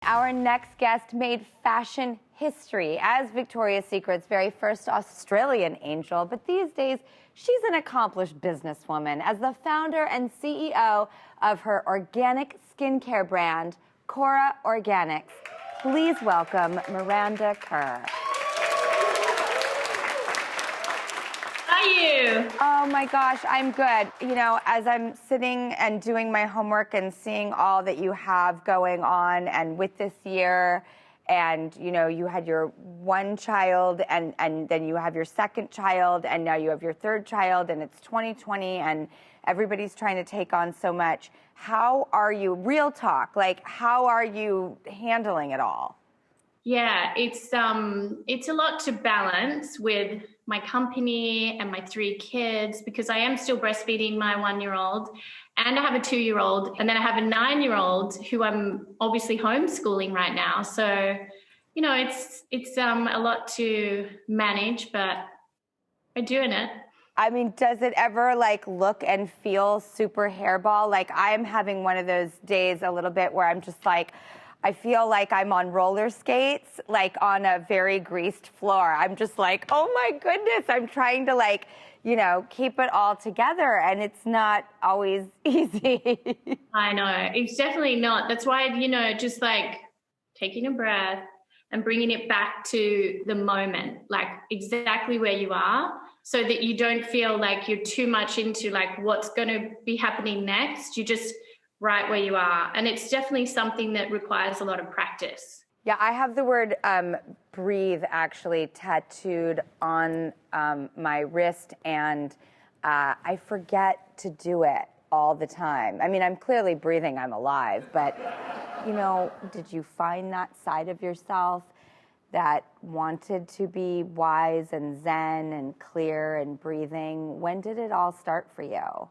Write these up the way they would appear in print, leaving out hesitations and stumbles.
Our next guest made fashion history as Victoria's Secret's very first Australian angel, but these days she's an accomplished businesswoman as the founder and CEO of her organic skincare brand, Cora Organics. Please welcome Miranda Kerr. How are you? Oh my gosh, I'm good. You know, as I'm sitting and doing my homework and seeing all that you have going on, and with this year, and you know, you had your one child, and then you have your second child, and now you have your third child, and it's 2020, and everybody's trying to take on so much. How are you, real talk, like how are you handling it all? Yeah, it's a lot to balance with my company and my 3 kids, because I am still breastfeeding my 1-year-old, and I have a 2-year-old, and then I have a 9-year-old who I'm obviously homeschooling right now. So, you know, it's a lot to manage, but I'm doing it. I mean, does it ever like look and feel super hairball? Like I'm having one of those days a little bit where I'm just like, I feel like I'm on roller skates, like on a very greased floor. I'm just like, oh my goodness, I'm trying to like, you know, keep it all together, and it's not always easy. I know, it's definitely not. That's why, you know, just like taking a breath and bringing it back to the moment, like exactly where you are, so that you don't feel like you're too much into like what's going to be happening next. You just right where you are. And it's definitely something that requires a lot of practice. Yeah, I have the word breathe actually tattooed on my wrist, and I forget to do it all the time. I mean, I'm clearly breathing, I'm alive, but you know, did you find that side of yourself that wanted to be wise and zen and clear and breathing? When did it all start for you?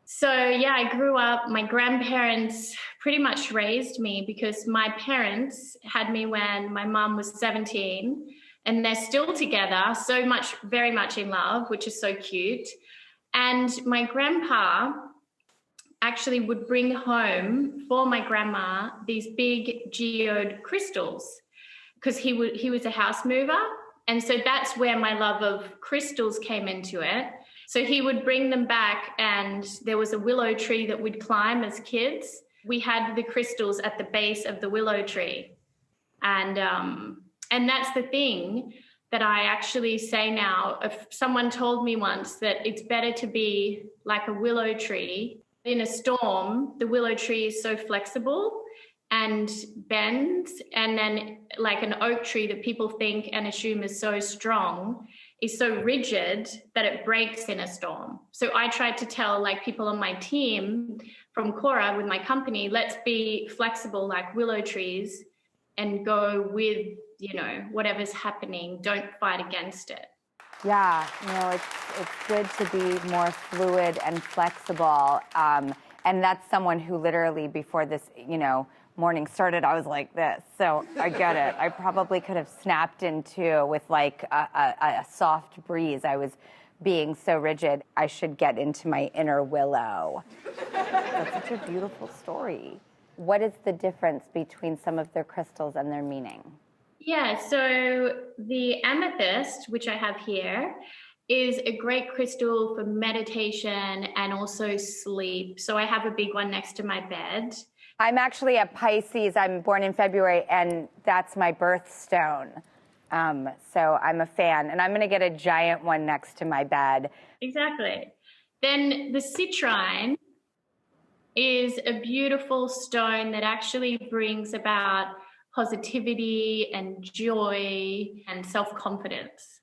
So, yeah, I grew up, my grandparents pretty much raised me, because my parents had me when my mum was 17, and they're still together, so much, very much in love, which is so cute. And my grandpa actually would bring home for my grandma these big geode crystals, because he was a house mover. And so that's where my love of crystals came into it. So he would bring them back, and there was a willow tree that we'd climb as kids. We had the crystals at the base of the willow tree. And that's the thing that I actually say now. If someone told me once that it's better to be like a willow tree. In a storm, the willow tree is so flexible and bends, and then like an oak tree that people think and assume is so strong is so rigid that it breaks in a storm. So I tried to tell like people on my team from Cora with my company, let's be flexible like willow trees and go with, you know, whatever's happening. Don't fight against it. Yeah, you know, it's good to be more fluid and flexible. And that's someone who literally before this, you know, morning started, I was like this. So I get it. I probably could have snapped in two with like a soft breeze. I was being so rigid. I should get into my inner willow. That's such a beautiful story. What is the difference between some of their crystals and their meaning? Yeah, so the amethyst, which I have here, is a great crystal for meditation and also sleep. So I have a big one next to my bed. I'm actually a Pisces. I'm born in February, and that's my birthstone. So I'm a fan, and I'm going to get a giant one next to my bed. Exactly. Then the citrine is a beautiful stone that actually brings about positivity and joy and self-confidence.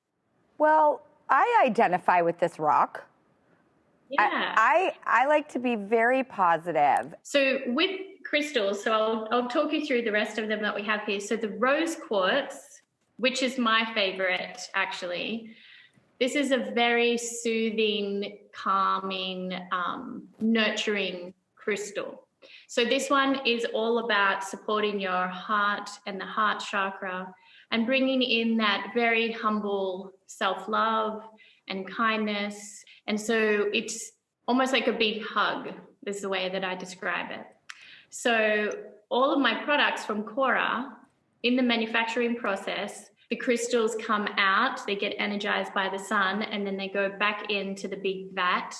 Well, I identify with this rock. Yeah. I like to be very positive. So with crystals, so I'll talk you through the rest of them that we have here. So the rose quartz, which is my favorite actually, this is a very soothing, calming, nurturing crystal. So this one is all about supporting your heart and the heart chakra and bringing in that very humble self-love and kindness. And so it's almost like a big hug is the way that I describe it. So all of my products from Cora, in the manufacturing process, the crystals come out, they get energized by the sun, and then they go back into the big vat,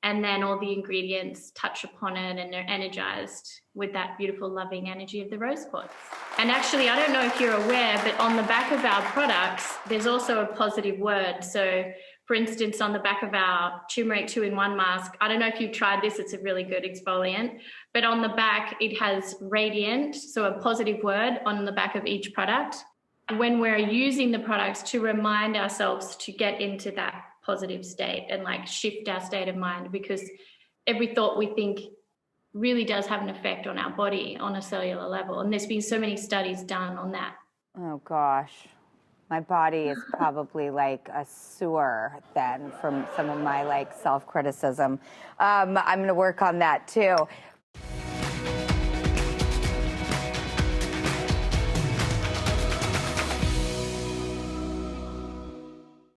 and then all the ingredients touch upon it and they're energized with that beautiful, loving energy of the rose quartz. And actually, I don't know if you're aware, but on the back of our products, there's also a positive word. So for instance, on the back of our turmeric 2-in-1 mask, I don't know if you've tried this, it's a really good exfoliant, but on the back, it has radiant, so a positive word on the back of each product. When we're using the products to remind ourselves to get into that positive state and like shift our state of mind, because every thought we think really does have an effect on our body on a cellular level. And there's been so many studies done on that. Oh gosh. My body is probably like a sewer then from some of my like self-criticism. I'm going to work on that too.